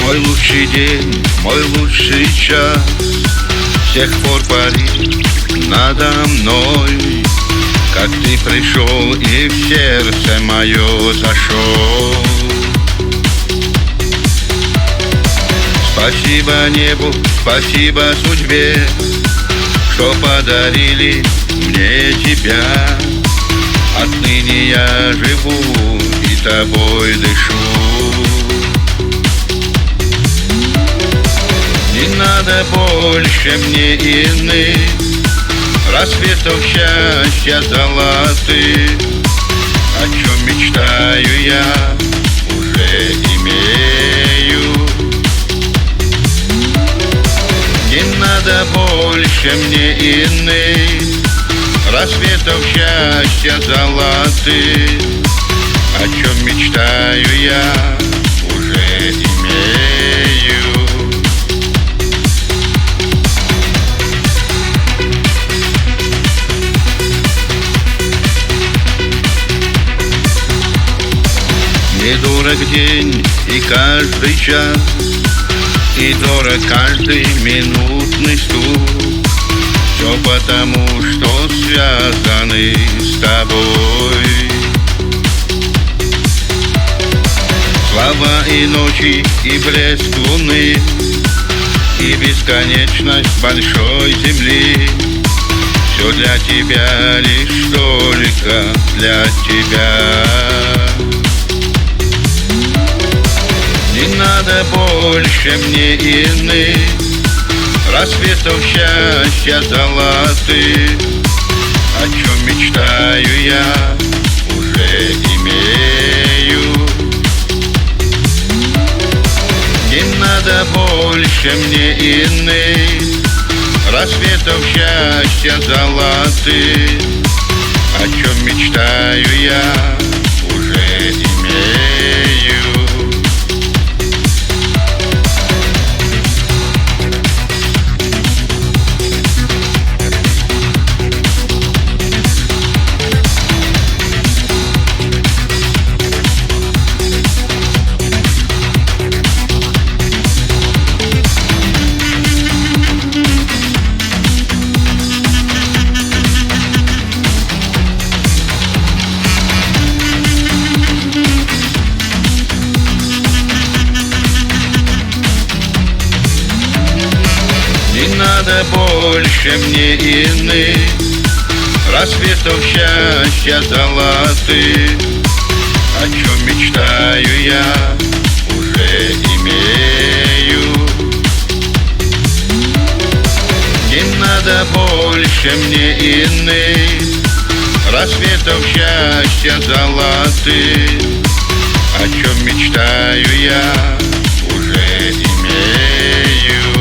Мой лучший день, мой лучший час с тех пор парит надо мной, как ты пришел и в сердце мое зашел. Спасибо небу, спасибо судьбе, что подарили мне тебя. Отныне я живу и тобой дышу. Не надо больше мне иных рассветов счастья золотых. О чем мечтаю я, уже имею. Не надо больше мне иных рассветов счастья золотых. О чем мечтаю я, уже имею. Мне дорог день и каждый час, и дорог каждый минутный стук. Все потому, что связаны с тобой. Слава и ночи, и блеск луны, и бесконечность большой земли. Все для тебя, лишь только для тебя. Не надо больше мне иных рассветов счастья золотых. О чем мечтаю я, уже имею. Не надо больше мне иных рассветов счастья золотых. О чем мечтаю я, уже имею. Не надо больше мне иных рассветов счастья золотых. О чем мечтаю я, уже имею. Не надо больше мне иных рассветов счастья золотых. О чем мечтаю я, уже имею.